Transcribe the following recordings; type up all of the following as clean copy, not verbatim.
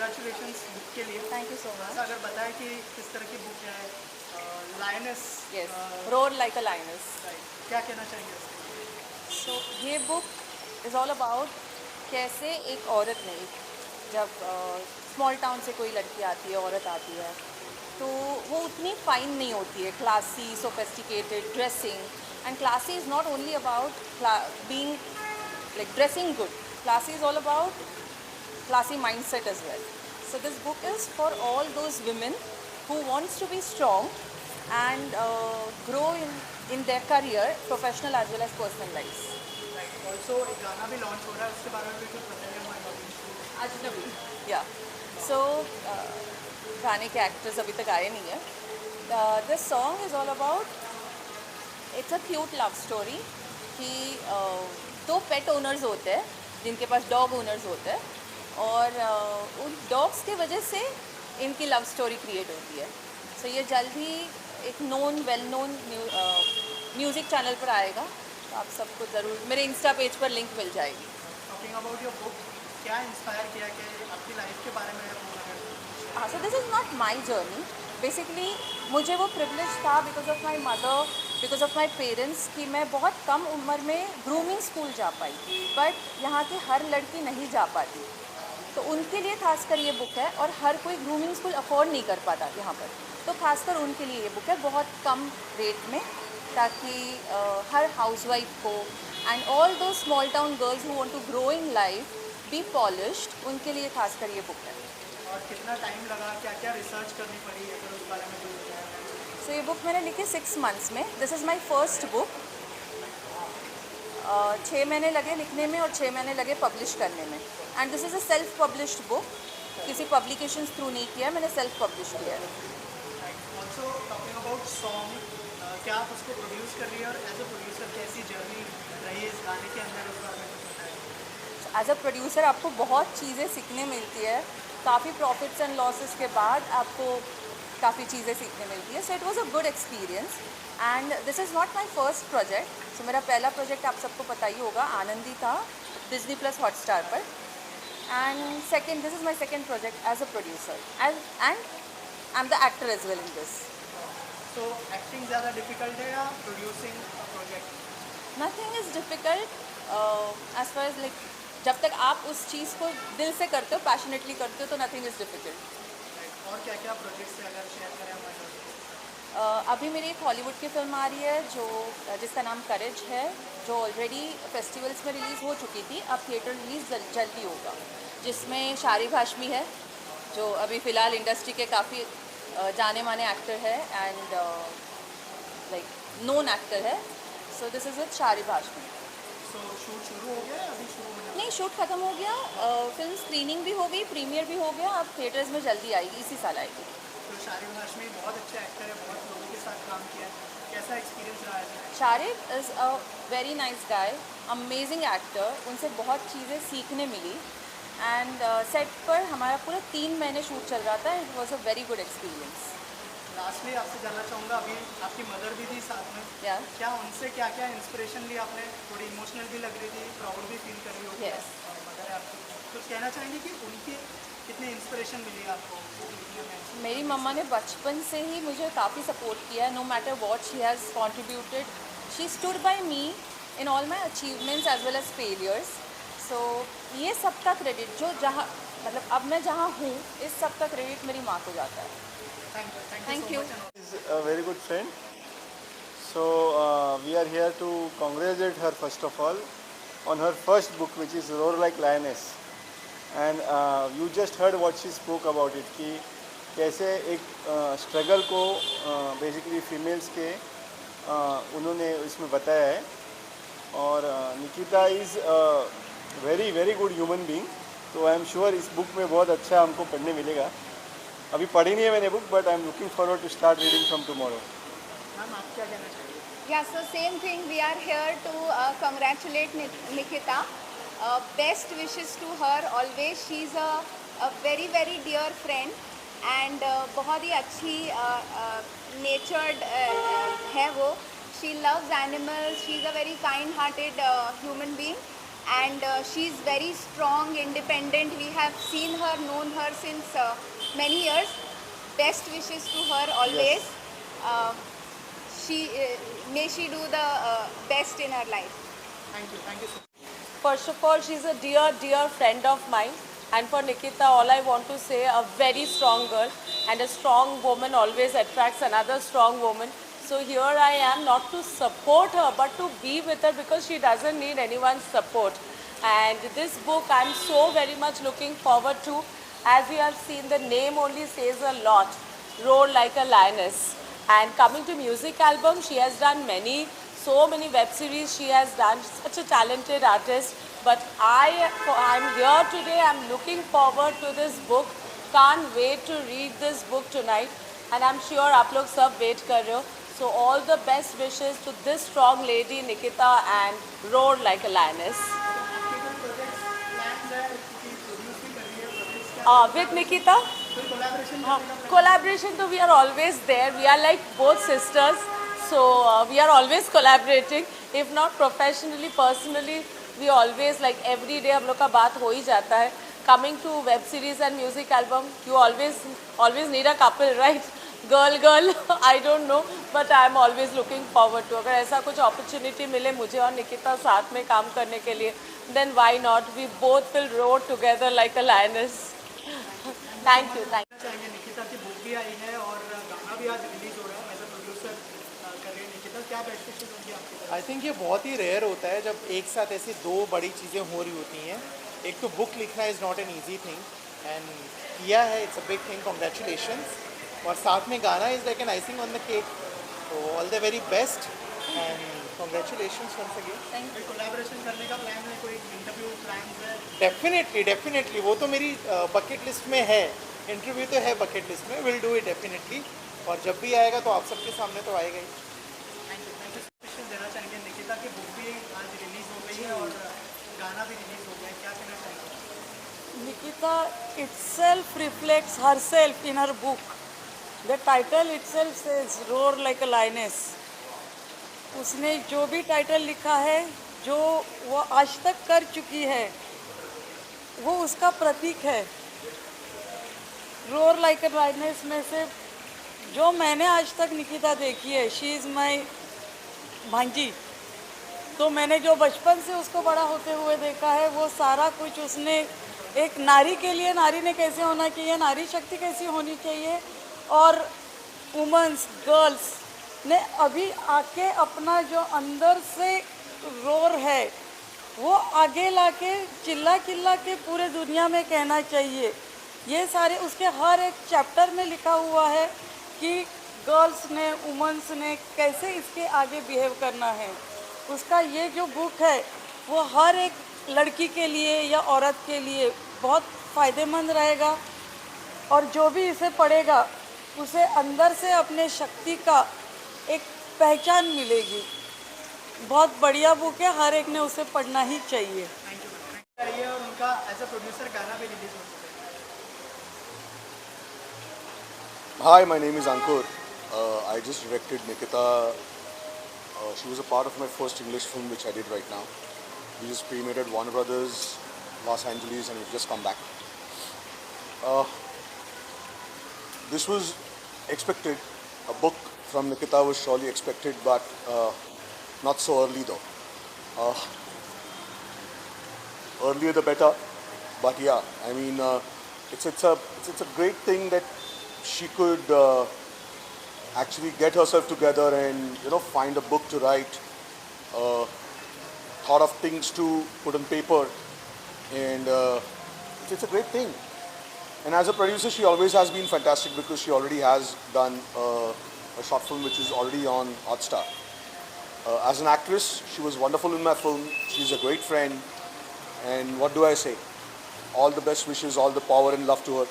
Congratulations book के लिए। Thank you so much. अगर बताएं कि किस तरह की बुक है, लायनेस। यस, रोर लाइक अ लायनेस। क्या कहना चाहेंगे इसके? सो ये बुक इज़ ऑल अबाउट कैसे एक औरत ने, जब स्मॉल टाउन से कोई लड़की आती है, औरत आती है, तो वो उतनी फाइन नहीं होती है, classy, sophisticated dressing. And classy is not only about being like dressing good. Classy is all about classy mindset as well. So this book is for all those women who wants to be strong and grow in their career, professional as well as personal lives. Also एक गाना भी launch हो रहा है, उसके बारे में भी कुछ बताइए हमारे। अजनबी, या सो गाने के एक्टर्स अभी तक आए नहीं है। This song is all about, it's a cute love story कि दो पेट ओनर्स होते हैं जिनके पास डॉग ओनर्स होते हैं, और उन डॉग्स की वजह से इनकी लव स्टोरी क्रिएट होती है। सो ये जल्द ही एक वेल नोन म्यूज़िक चैनल पर आएगा, तो आप सबको ज़रूर मेरे इंस्टा पेज पर लिंक मिल जाएगी। टॉकिंग अबाउट योर बुक, क्या इंस्पायर किया कि आपकी लाइफ के बारे में? हाँ, so this is not my journey. Basically मुझे वो प्रिविलेज था because of my mother, because of my parents, कि मैं बहुत कम उम्र में ग्रूमिंग स्कूल जा पाई, बट यहाँ की हर लड़की नहीं जा पाती, तो उनके लिए खासकर ये बुक है। और हर कोई ग्रूमिंग स्कूल अफोर्ड नहीं कर पाता यहाँ पर, तो खासकर उनके लिए ये बुक है, बहुत कम रेट में, ताकि हर हाउसवाइफ को and all those small town girls who want to grow in life, be polished, उनके लिए खासकर ये बुक है। और कितना टाइम लगा, क्या क्या रिसर्च करनी पड़ी अगर उस बारे में? सो ये बुक मैंने लिखी 6 months में। This is my first book. 6 महीने लगे लिखने में और 6 महीने लगे पब्लिश करने में। And this is a self published book, किसी पब्लिकेशन थ्रू नहीं किया, मैंने सेल्फ पब्लिश किया है। ऑल्सो टॉकिंग अबाउट सॉन्ग, क्या आप उसको प्रोड्यूस कर रही है, और एज अ प्रोड्यूसर कैसी जर्नी रही है इस गाने के अंदर, उस बारे में कुछ बताएं। एज अ प्रोड्यूसर आपको बहुत चीज़ें सीखने मिलती है, काफ़ी प्रॉफिट्स एंड लॉसेस के बाद आपको काफ़ी चीज़ें सीखने मिलती है। So it was a good experience and this is not my first project. सो मेरा पहला प्रोजेक्ट आप सबको पता ही होगा, आनंदी था, डिज्नी प्लस हॉटस्टार पर। And second, this is my second project as a producer and I am the actor as well in this. तो एक्टिंग ज़्यादा डिफिकल्ट है या producing project? Nothing is difficult as far as like, जब तक आप उस चीज़ को दिल से करते हो, पैशनेटली करते हो, तो नथिंग इज़ डिफ़िकल्ट। और क्या क्या प्रोजेक्ट्स है, अगर शेयर करें हमारे? अभी मेरी एक हॉलीवुड की फिल्म आ रही है जो जिसका नाम करेज है, जो ऑलरेडी फेस्टिवल्स में रिलीज़ हो चुकी थी, अब थिएटर रिलीज़ जल्दी होगा, जिसमें शारिब हाशमी है, जो अभी फ़िलहाल इंडस्ट्री के काफ़ी जाने माने एक्टर है एंड लाइक नोन एक्टर है। So this is with Sharib Hashmi. तो शूट शुरू हो गया है, अभी शुरू होने वाला है? नहीं, शूट ख़त्म हो गया, फिल्म स्क्रीनिंग भी हो गई, प्रीमियर भी हो गया, अब थिएटर्स में जल्दी आएगी, इसी साल आएगी। तो शारिब हाशमी बहुत अच्छा एक्टर है, बहुत लोगों के साथ काम किया है, कैसा एक्सपीरियंस रहा है? Sharib is a very nice guy, amazing actor, उनसे बहुत चीज़ें सीखने मिली। एंड सेट पर हमारा पूरा 3 महीने शूट चल रहा था, it was a very good experience. Lastly आपसे जानना चाहूँगा, अभी आपकी मदर भी थी साथ में, Yeah. क्या उनसे क्या क्या इंस्पिरेशन ली आपने? थोड़ी इमोशनल भी लग रही थी, प्राउड भी फील कर रही होगी। Yes. मदर है आपकी, तो कहना चाहेंगे कि उनकी कितनी इंस्पिरेशन मिली आपको लिखने में? मेरी मम्मा ने बचपन से ही मुझे काफ़ी सपोर्ट किया है, no matter what she has contributed, she stood by me in all my achievements as well as failures. सो ये सब का क्रेडिट, जो जहाँ मतलब अब मैं जहाँ हूँ, इस सब का क्रेडिट मेरी माँ को जाता है। Thank you. Is a very good friend. So we are here to congratulate her first of all on her first book, which is Roar Like Lioness. And you just heard what she spoke about it, कि कैसे एक struggle को basically females के उन्होंने इसमें बताया है। और Nikita is very very good human being, तो आई एम श्योर इस बुक में बहुत अच्छा हमको पढ़ने मिलेगा। अभी पढ़ी नहीं है मैंने book, but I am looking forward to start reading from tomorrow. Ma'am, आप क्या कहना चाहिए? Yeah, so same thing. We are here to congratulate Nikita. Best wishes to her always. She's a very very dear friend and बहुत ही अच्छी natured है वो. She loves animals. She's a very kind-hearted human being and she's very strong, independent. We have seen her, known her since many years. Best wishes to her always. Yes. May she do the best in her life. Thank you so much. First of all, she's a dear, dear friend of mine. And for Nikita, all I want to say, a very strong girl. And a strong woman always attracts another strong woman. So here I am, not to support her, but to be with her because she doesn't need anyone's support. And this book, I'm so very much looking forward to. As you have seen, the name only says a lot. Roar Like a Lioness. And coming to music album, she has done so many web series she has done. Such a talented artist. But I'm here today. I'm looking forward to this book. Can't wait to read this book tonight. And I'm sure आप लोग सब wait कर रहे हो. So all the best wishes to this strong lady Nikita and Roar Like a Lioness. आपके कोई projects plans है कि प्रोड्यूस भी कर रही है प्रोजेक्ट्स क्या With Nikita, कोई कोलैबोरेशन करने का collaboration, so we are always there. We are like both sisters. So we are always collaborating. If not professionally, personally, we always like every day हम लोग का बात हो ही जाता है. Coming to web series and music album, you always need a couple, right? Girl, I don't know, but I am always looking forward to. अगर ऐसा कुछ opportunity मिले मुझे और निकिता साथ में काम करने के लिए, then why not? We both will roar together like a lioness. Thank you. चाहेंगे निकिता की बुक भी आई है और गाना भी आज रिलीज हो रहा है एज अ प्रोड्यूसर कर रही है निकिता क्या बेस्ट विशेस होंगी आपकी तरफ आई थिंक ये बहुत ही रेयर होता है जब एक साथ ऐसी दो बड़ी चीज़ें हो रही होती हैं. एक तो बुक लिखना is not an easy thing and किया है, it's a big thing, congratulations. और साथ में गाना is like an icing on the cake. तो all the very best and congratulations once again. कोई कोलैबोरेशन करने का प्लान है कोई इंटरव्यू प्लान्स है डेफिनेटली वो तो मेरी बकेट लिस्ट में है. इंटरव्यू तो है बकेट लिस्ट में, विल डू इट डेफिनेटली. और जब भी आएगा तो आप सबके सामने तो आएगा ही. थैंक यू स्पेशल देना चाहेंगे निकिता की बुक भी आज रिलीज हो गई है और गाना भी रिलीज हो गया है क्या कहना चाहेंगे Nikita itself reflects herself in her book. The title itself says Roar Like a Lioness. उसने जो भी टाइटल लिखा है, जो वो आज तक कर चुकी है, वो उसका प्रतीक है. रोर लाइक अ लाइनेस में से जो मैंने आज तक निकिता देखी है, शी इज़ माई भांजी. तो मैंने जो बचपन से उसको बड़ा होते हुए देखा है, वो सारा कुछ उसने एक नारी के लिए, नारी ने कैसे होना चाहिए, नारी शक्ति कैसी होनी चाहिए, और वुमेंस गर्ल्स ने अभी आके अपना जो अंदर से रोर है वो आगे लाके चिल्ला के पूरे दुनिया में कहना चाहिए. ये सारे उसके हर एक चैप्टर में लिखा हुआ है कि गर्ल्स ने, वुमेंस ने कैसे इसके आगे बिहेव करना है. उसका ये जो बुक है वो हर एक लड़की के लिए या औरत के लिए बहुत फ़ायदेमंद रहेगा. और जो भी इसे पढ़ेगा उसे अंदर से अपने शक्ति का एक पहचान मिलेगी. बहुत बढ़िया बुक है, हर एक ने उसे पढ़ना ही चाहिए. थैंक यू रही है और उनका एज अ प्रोड्यूसर गाना भी रिलीज हो चुका है Hi, my name is Ankur. I just directed Nikita. She was a part of my first English film, which I did right now. We just premiered at Warner Brothers, Los Angeles, and we've just come back. This was expected. A book from Nikita was surely expected, but not so early though. Earlier the better. But yeah, I mean, it's a great thing that she could actually get herself together and find a book to write, thought of things to put on paper, and it's a great thing. And as a producer, she always has been fantastic because she already has done a short film which is already on Hotstar. As an actress, she was wonderful in my film. She's a great friend, and what do I say? All the best wishes, all the power and love to her.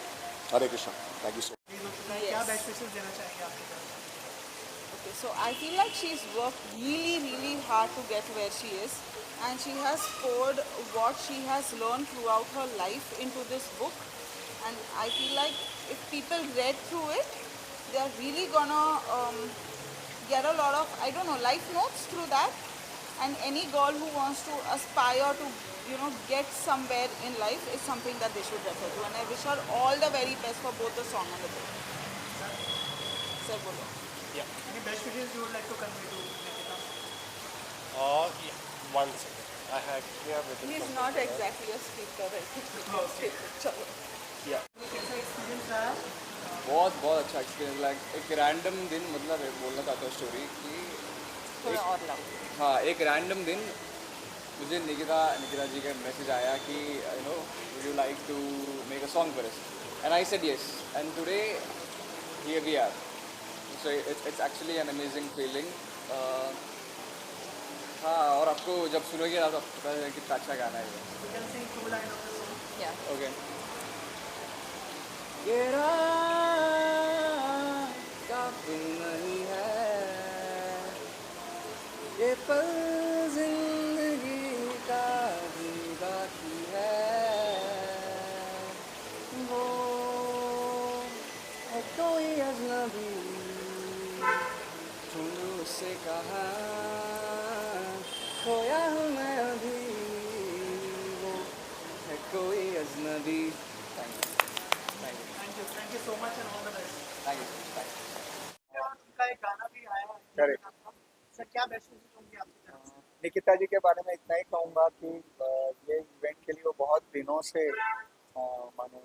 Hare Krishna. Thank you so much. Release हो चुका है क्या best wishes देना चाहेंगे आपकी तरफ Okay, so I feel like she's worked really hard to get where she is, and she has poured what she has learned throughout her life into this book. And I feel like if people read through it, they are really gonna get a lot of, I don't know, life notes through that. And any girl who wants to aspire to, get somewhere in life is something that they should refer to. And I wish her all the very best for both the song and the book. Sir, bolo. Any best wishes you would like to convey to Nikita? One second. I have here with He is not exactly a speaker. Okay. चलो. कैसा experience रहा? बहुत बहुत अच्छा experience. Like एक random दिन, मतलब एक बोलना चाहता हूँ स्टोरी कि थोड़ा और लाओ। हाँ, एक रैंडम दिन मुझे निकिता जी का मैसेज आया कि would you like to make a song for us, and I said yes, and today here we are. So it's actually an amazing feeling. हाँ, और आपको जब सुनोगे ना तो आपको पता है कितना अच्छा गाना है ये। You can sing 2 lines of the song. Yeah. Okay. ये रात काफी नहीं है, ये पल जिंदगी का भी बाकी है, वो है कोई अजनबी, तूने उससे कहा खोया हूँ मैं अभी, वो है कोई अजनबी। Thank you Thank you so much and all the best. Thank you. उनका एक गाना भी आया है। Correct. सर क्या बेस्ट विशेष होंगे आपकी तरफ से? निकिता जी के बारे में इतना ही कहूँगा कि ये इवेंट के लिए वो बहुत दिनों से माने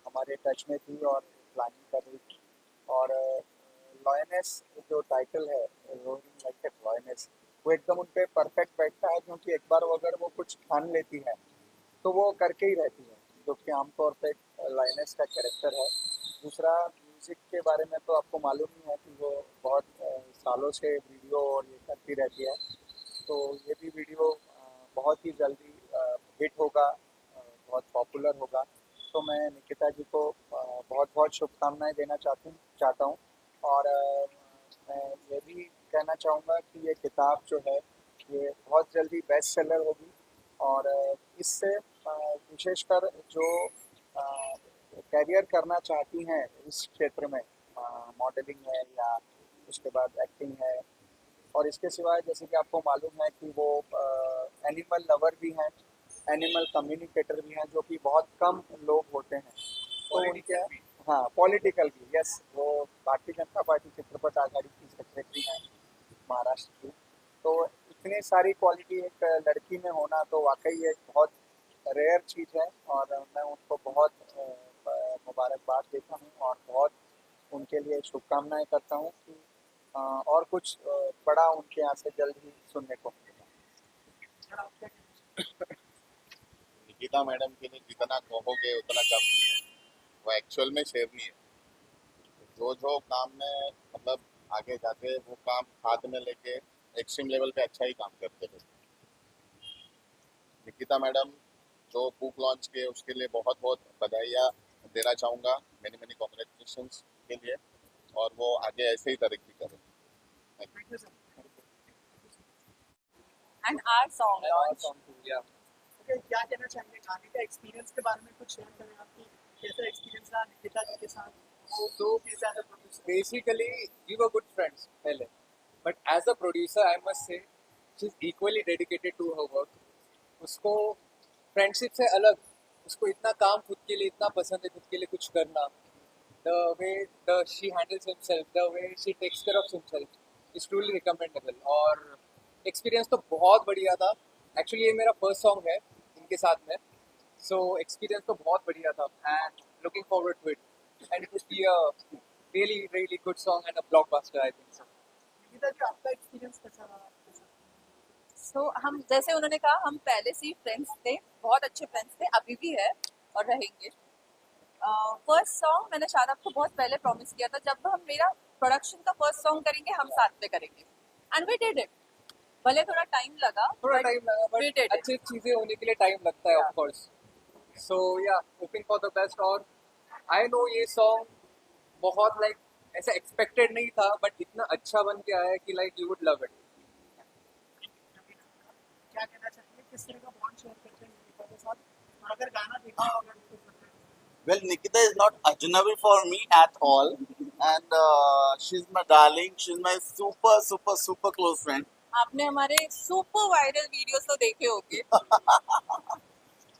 हमारे टच में थी और प्लानिंग कर रही थी। और लॉयनेस जो टाइटल है, रोइंग लाइक ए लॉयनेस, वो एकदम उन पे परफेक्ट बैठता है, क्योंकि एक बार वो अगर वो कुछ ठान लेती है तो वो करके ही रहती है, जो कि आमतौर पे लाइनेस का कैरेक्टर है। दूसरा, म्यूज़िक के बारे में तो आपको मालूम ही है कि वो बहुत सालों से वीडियो और ये करती रहती है, तो ये भी वीडियो बहुत ही जल्दी हिट होगा, बहुत पॉपुलर होगा। तो मैं निकिता जी को बहुत बहुत शुभकामनाएं देना चाहता हूँ। और मैं ये भी कहना चाहूँगा कि ये किताब जो है ये बहुत जल्दी बेस्ट सेलर होगी। और इससे विशेषकर जो कैरियर करना चाहती हैं इस क्षेत्र में, मॉडलिंग है या उसके बाद एक्टिंग है, और इसके सिवाय जैसे कि आपको मालूम है कि वो एनिमल लवर भी हैं, एनिमल कम्युनिकेटर भी हैं, जो कि बहुत कम लोग होते हैं। तो उनके हाँ, पॉलिटिकल भी, यस, वो भारतीय जनता पार्टी चित्रपट आघाड़ी की सेक्रेटरी हैं महाराष्ट्र की। तो इतनी सारी क्वालिटी एक लड़की में होना तो वाकई एक बहुत रेयर चीज़ है, और मैं उनको बहुत मुबारकबाद देता हूँ और बहुत उनके लिए शुभकामनाएं करता हूँ कि और कुछ बड़ा उनके यहाँ से जल्द ही सुनने को मिलेगा। निकिता मैडम के लिए जितना कहोगे उतना कम नहीं है, वो एक्चुअल में शेरनी है। जो काम में मतलब आगे जाके वो काम हाथ में लेके एक्सट्रीम लेवल पे अच्छा ही काम करते थे। निकिता मैडम जो बुक लॉन्च किए उसके लिए बहुत बहुत बधाइयाँ देना चाहूँगा, मैनी कॉन्ग्रेचुलेशंस के लिए, और वो आगे ऐसे ही तरक्की करें। Thank you, sir. And our song launch. Okay, क्या कहना चाहेंगे गाने का एक्सपीरियंस के बारे में? कुछ शेयर करें, आपकी कैसा एक्सपीरियंस रहा निकिता जी के साथ? So basically, we were good friends पहले, but as a producer, I must say, she's equally dedicated to her work. उसको फ्रेंडशिप से अलग, उसको इतना काम खुद के लिए इतना पसंद है, खुद के लिए कुछ करना. The way she handles himself, the way she takes care of himself is truly recommendable. और एक्सपीरियंस तो बहुत बढ़िया था. एक्चुअली ये मेरा फर्स्ट सॉन्ग है इनके साथ में, सो एक्सपीरियंस तो बहुत बढ़िया था and looking forward to it, and it will be a really good song and a blockbuster, I think so. Nikita ji, आपका एक्सपीरियंस कैसा रहा आपके साथ? सो हम, जैसे उन्होंने कहा, हम पहले से ही फ्रेंड्स थे, बहुत अच्छे फ्रेंड्स थे, अभी भी है और रहेंगे. फर्स्ट सॉन्ग मैंने शायद आपको बहुत पहले प्रॉमिस किया था, जब हम मेरा प्रोडक्शन का फर्स्ट सॉन्ग करेंगे हम साथ में करेंगे, एंड वी डिड इट. भले थोड़ा टाइम लगा, थोड़ा टाइम लगा, we did बट it. अच्छी चीज़ें होने के लिए टाइम लगता है, ऑफ कोर्स. सो या, होपिंग फॉर द बेस्ट. और आई नो ये सॉन्ग बहुत लाइक ऐसा एक्सपेक्टेड नहीं था, बट इतना अच्छा बन के आया कि like you would love it. क्या कहना चाहेंगे, किस तरह का बॉन्ड शेयर करते हैं निकिता के साथ? और अगर गाना देखा हो, अगर उसको सुनते हैं? Well, Nikita is not ajnabi for me at all, and she's my darling. She's my super close friend. आपने हमारे सुपर वायरल वीडियोस तो देखे होंगे.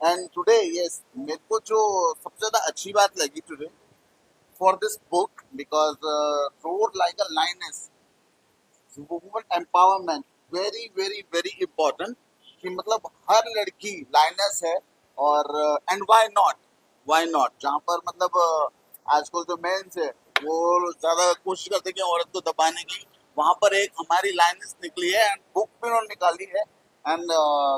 And today, yes, मेरे को जो सबसे ज़्यादा अच्छी बात लगी today for this book because roar like a lioness, woman empowerment, very important कि मतलब हर लड़की लाइनस है और एंड व्हाई नॉट जहाँ पर मतलब आजकल जो मेंस है वो ज्यादा कोशिश करते हैं कि औरत को दबाने की, वहाँ पर एक हमारी लाइनस निकली है एंड बुक भी उन्होंने निकाली है एंड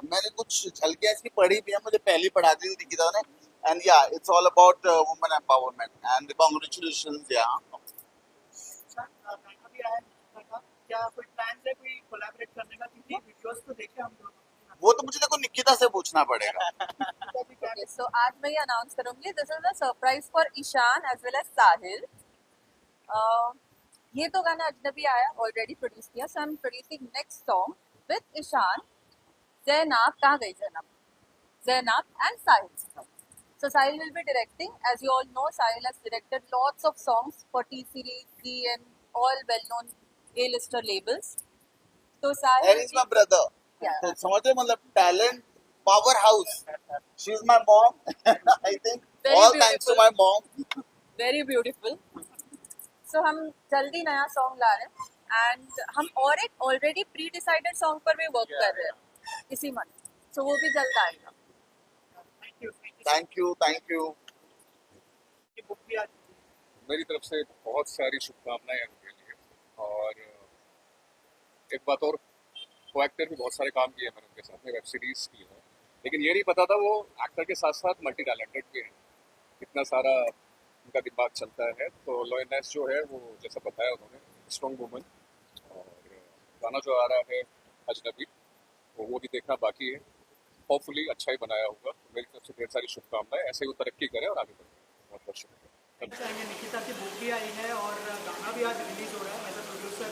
मैंने कुछ झलकियाँ इसकी पढ़ी भी है, मुझे पहली पढ़ा दी थी निकिता ने एंड या it's all about women empowerment and congratulations या अच्छा, गाना भी आया है का, क्या कोई प्लान है कोई कोलैबोरेट करने का, क्योंकि वीडियोस तो देखे हम लोग. वो तो मुझे देखो निकिता से पूछना पड़ेगा. Okay, so आज मैं ये अनाउंस करूंगी. This is a surprise for Ishaan as well as Sahil. ये तो गाना अजनबी आया, ऑलरेडी प्रोड्यूस किया. So I am producing next song with Ishaan. Zainab कहाँ गई Zainab? Zainab and Sahil. So Sahil will be directing. As you all know, Sahil has directed lots of songs for T-Series, Zee and all well-known A-lister labels. So Sahil And he's my brother. Yeah. समझते मतलब talent powerhouse. She's my mom. I think Very all beautiful. thanks to my mom. Very beautiful. So हम जल्दी नया song ला रहे हैं and हम और एक ऑलरेडी प्री डिसाइडेड सॉन्ग पर भी वर्क कर रहे हैं इसी मंथ. सो वो भी जल्द आएगा. Thank you. ये बुक भी आज मेरी तरफ से बहुत सारी शुभकामनाएं उनके लिए. और एक बात और, को एक्टर भी बहुत सारे काम किए मैंने उनके साथ में, वेब सीरीज की है, लेकिन ये नहीं पता था वो एक्टर के साथ साथ मल्टी टैलेंटेड भी हैं. इतना सारा उनका दिमाग चलता है. तो लॉयनेस जो है वो जैसा बताया उन्होंने, स्ट्रॉन्ग वुमन. और गाना जो आ रहा है अजनबी, वो भी देखना बाकी है. होपफुली अच्छा ही बनाया होगा. मेरी तरफ से ढेर सारी शुभकामनाएं. ऐसे ही वो तरक्की करे और आगे बढ़े. बहुत बहुत शुक्रिया. चाहेंगे. निकिता की बुक भी आई है और गाना भी आज रिलीज हो रहा है. एज अ प्रोड्यूसर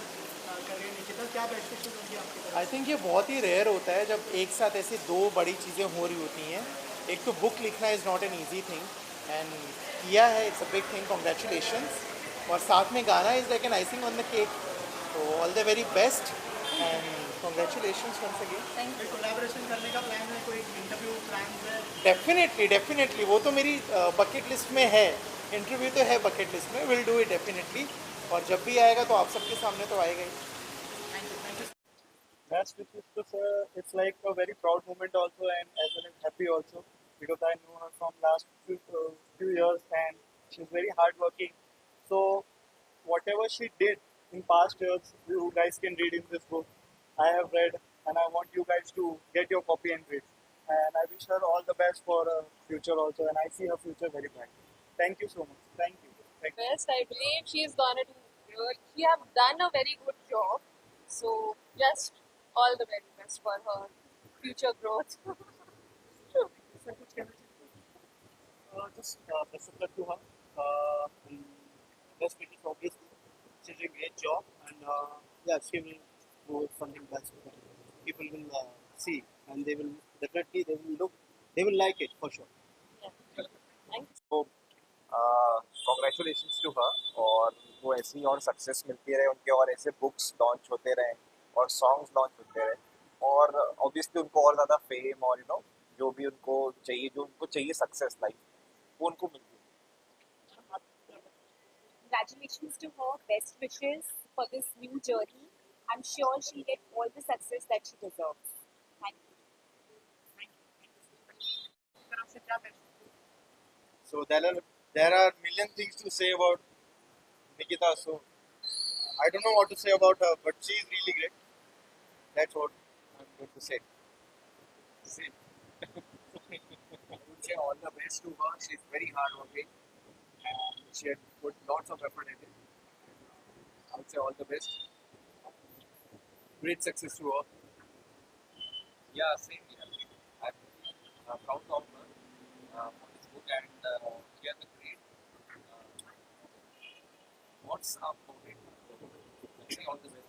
कर रही है निकिता. क्या बेस्ट विशेस होंगी आपकी तरफ? आई थिंक ये बहुत ही रेयर होता है जब एक साथ ऐसी दो बड़ी चीज़ें हो रही होती हैं. एक तो बुक लिखना is not an easy thing and किया है, it's a big thing, congratulations. और साथ में गाना is like an icing on the cake. तो all the very best and congratulations once again. कोई कोलैबोरेशन करने का प्लान है, कोई इंटरव्यू प्लान है? डेफिनेटली वो तो मेरी बकेट लिस्ट में है. इंटरव्यू तो है बकेट लिस्ट में, विल डू इट डेफिनेटली. और जब भी आएगा तो आप सबके सामने तो आएगा ही. Best wishes, it's like a very proud moment also, and as well as happy also, because I know her from last few years and she's very hardworking. So whatever she did in past years, you guys can read in this book. I have read, and I want you guys to get your copy and read. And I wish her all the best for her future also, and I see her future very bright. Thank you so much. Thank you. Best, I believe she is gonna do. She have done a very good job. So just all the very best for her future growth. Sir कुछ कहना चाहिए? Just best of luck to her. And best wishes, obviously. She's doing a great job, and yeah, she will do something best. People will see, and they will definitely they will like it for sure. तो congratulations to her. और वो ऐसी और success मिलती रहे उनके, और ऐसे बुक्स लॉन्च होते रहे और सॉन्ग्स लॉन्च होते रहे, और ऑब्वियसली उनको और ज़्यादा फेम और जो भी उनको चाहिए सक्सेस लाइफ, वो उनको मिलती है. Congratulations to her. Best wishes for this new journey. I'm sure she'll get all the success that she deserves. Thank you. तरफ से क्या best? So there are million things to say about Nikita. So I don't know what to say about her, but she is really great. That's what I'm going to say. See, I would say all the best to her. She's very hardworking and she had put lots of effort in it. I would say all the best. Great success to her. Yeah, same here. I'm proud of her for this book, and she has a great what's up for it. Let's say all the best.